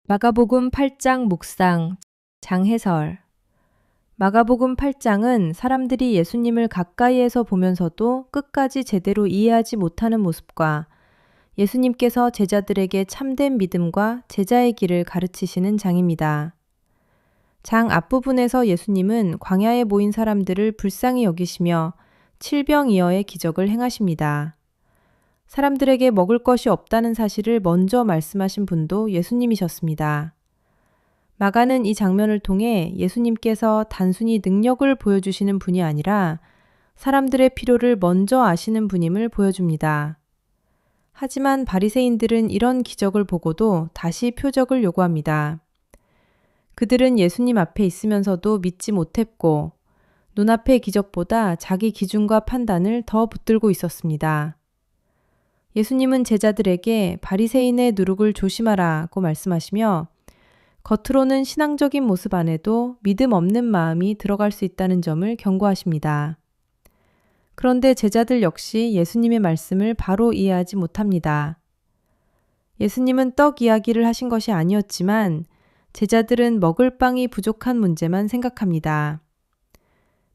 마가복음 8장 묵상 장해설. 마가복음 8장은 사람들이 예수님을 가까이에서 보면서도 끝까지 제대로 이해하지 못하는 모습과 예수님께서 제자들에게 참된 믿음과 제자의 길을 가르치시는 장입니다. 장 앞부분에서 예수님은 광야에 모인 사람들을 불쌍히 여기시며 칠병이어의 기적을 행하십니다. 사람들에게 먹을 것이 없다는 사실을 먼저 말씀하신 분도 예수님이셨습니다. 마가는 이 장면을 통해 예수님께서 단순히 능력을 보여주시는 분이 아니라 사람들의 필요를 먼저 아시는 분임을 보여줍니다. 하지만 바리새인들은 이런 기적을 보고도 다시 표적을 요구합니다. 그들은 예수님 앞에 있으면서도 믿지 못했고 눈앞의 기적보다 자기 기준과 판단을 더 붙들고 있었습니다. 예수님은 제자들에게 바리새인의 누룩을 조심하라고 말씀하시며 겉으로는 신앙적인 모습 안에도 믿음 없는 마음이 들어갈 수 있다는 점을 경고하십니다. 그런데 제자들 역시 예수님의 말씀을 바로 이해하지 못합니다. 예수님은 떡 이야기를 하신 것이 아니었지만 제자들은 먹을 빵이 부족한 문제만 생각합니다.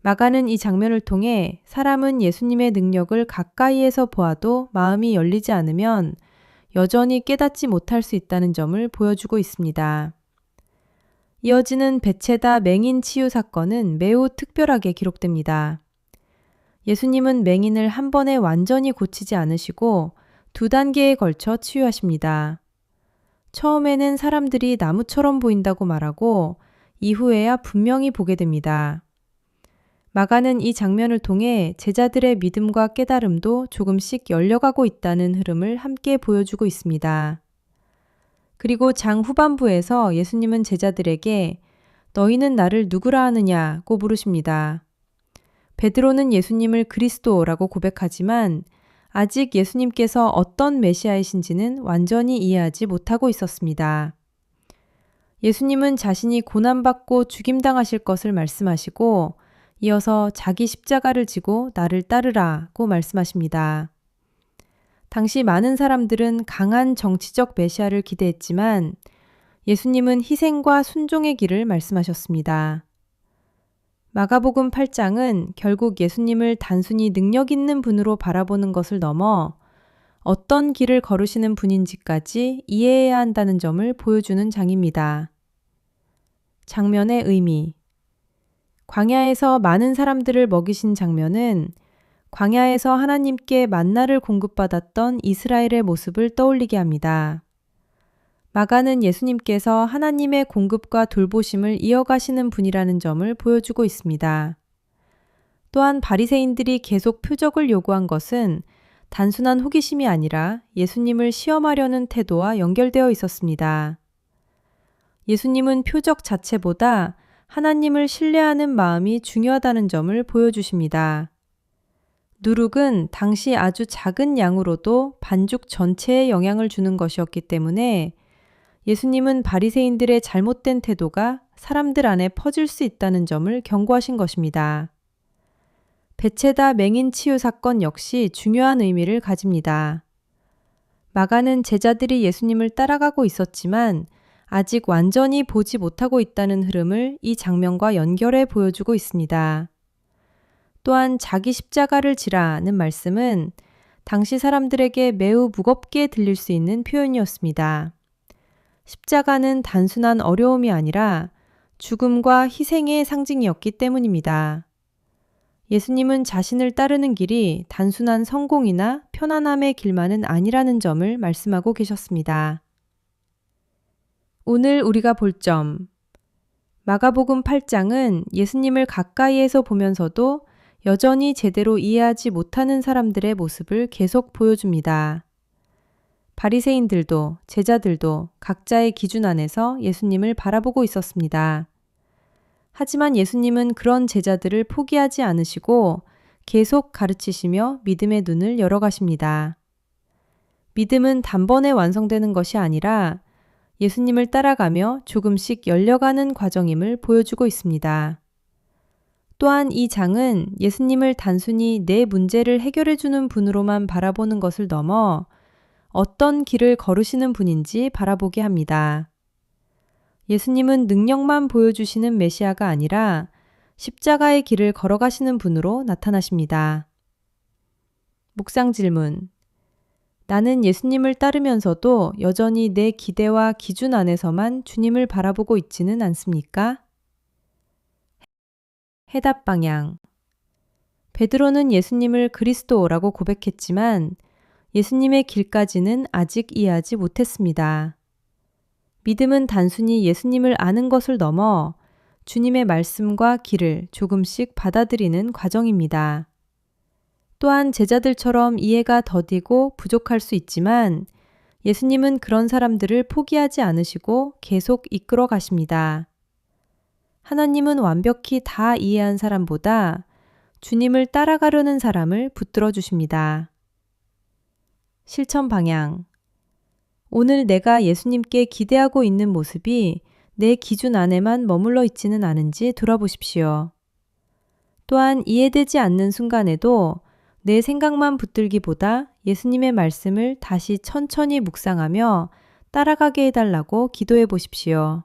마가는 이 장면을 통해 사람은 예수님의 능력을 가까이에서 보아도 마음이 열리지 않으면 여전히 깨닫지 못할 수 있다는 점을 보여주고 있습니다. 이어지는 베체다 맹인 치유 사건은 매우 특별하게 기록됩니다. 예수님은 맹인을 한 번에 완전히 고치지 않으시고 두 단계에 걸쳐 치유하십니다. 처음에는 사람들이 나무처럼 보인다고 말하고 이후에야 분명히 보게 됩니다. 마가는 이 장면을 통해 제자들의 믿음과 깨달음도 조금씩 열려가고 있다는 흐름을 함께 보여주고 있습니다. 그리고 장 후반부에서 예수님은 제자들에게 너희는 나를 누구라 하느냐고 물으십니다. 베드로는 예수님을 그리스도라고 고백하지만 아직 예수님께서 어떤 메시아이신지는 완전히 이해하지 못하고 있었습니다. 예수님은 자신이 고난받고 죽임당하실 것을 말씀하시고 이어서 자기 십자가를 지고 나를 따르라고 말씀하십니다. 당시 많은 사람들은 강한 정치적 메시아를 기대했지만 예수님은 희생과 순종의 길을 말씀하셨습니다. 마가복음 8장은 결국 예수님을 단순히 능력 있는 분으로 바라보는 것을 넘어 어떤 길을 걸으시는 분인지까지 이해해야 한다는 점을 보여주는 장입니다. 장면의 의미. 광야에서 많은 사람들을 먹이신 장면은 광야에서 하나님께 만나를 공급받았던 이스라엘의 모습을 떠올리게 합니다. 마가는 예수님께서 하나님의 공급과 돌보심을 이어가시는 분이라는 점을 보여주고 있습니다. 또한 바리새인들이 계속 표적을 요구한 것은 단순한 호기심이 아니라 예수님을 시험하려는 태도와 연결되어 있었습니다. 예수님은 표적 자체보다 하나님을 신뢰하는 마음이 중요하다는 점을 보여주십니다. 누룩은 당시 아주 작은 양으로도 반죽 전체에 영향을 주는 것이었기 때문에 예수님은 바리새인들의 잘못된 태도가 사람들 안에 퍼질 수 있다는 점을 경고하신 것입니다. 베체다 맹인 치유 사건 역시 중요한 의미를 가집니다. 마가는 제자들이 예수님을 따라가고 있었지만 아직 완전히 보지 못하고 있다는 흐름을 이 장면과 연결해 보여주고 있습니다. 또한 자기 십자가를 지라는 말씀은 당시 사람들에게 매우 무겁게 들릴 수 있는 표현이었습니다. 십자가는 단순한 어려움이 아니라 죽음과 희생의 상징이었기 때문입니다. 예수님은 자신을 따르는 길이 단순한 성공이나 편안함의 길만은 아니라는 점을 말씀하고 계셨습니다. 오늘 우리가 볼 점. 마가복음 8장은 예수님을 가까이에서 보면서도 여전히 제대로 이해하지 못하는 사람들의 모습을 계속 보여줍니다. 바리새인들도 제자들도 각자의 기준 안에서 예수님을 바라보고 있었습니다. 하지만 예수님은 그런 제자들을 포기하지 않으시고 계속 가르치시며 믿음의 눈을 열어가십니다. 믿음은 단번에 완성되는 것이 아니라 예수님을 따라가며 조금씩 열려가는 과정임을 보여주고 있습니다. 또한 이 장은 예수님을 단순히 내 문제를 해결해주는 분으로만 바라보는 것을 넘어 어떤 길을 걸으시는 분인지 바라보게 합니다. 예수님은 능력만 보여주시는 메시아가 아니라 십자가의 길을 걸어가시는 분으로 나타나십니다. 묵상 질문. 나는 예수님을 따르면서도 여전히 내 기대와 기준 안에서만 주님을 바라보고 있지는 않습니까? 해답 방향. 베드로는 예수님을 그리스도라고 고백했지만 예수님의 길까지는 아직 이해하지 못했습니다. 믿음은 단순히 예수님을 아는 것을 넘어 주님의 말씀과 길을 조금씩 받아들이는 과정입니다. 또한 제자들처럼 이해가 더디고 부족할 수 있지만 예수님은 그런 사람들을 포기하지 않으시고 계속 이끌어 가십니다. 하나님은 완벽히 다 이해한 사람보다 주님을 따라가려는 사람을 붙들어 주십니다. 실천 방향. 오늘 내가 예수님께 기대하고 있는 모습이 내 기준 안에만 머물러 있지는 않은지 돌아보십시오. 또한 이해되지 않는 순간에도 내 생각만 붙들기보다 예수님의 말씀을 다시 천천히 묵상하며 따라가게 해달라고 기도해 보십시오.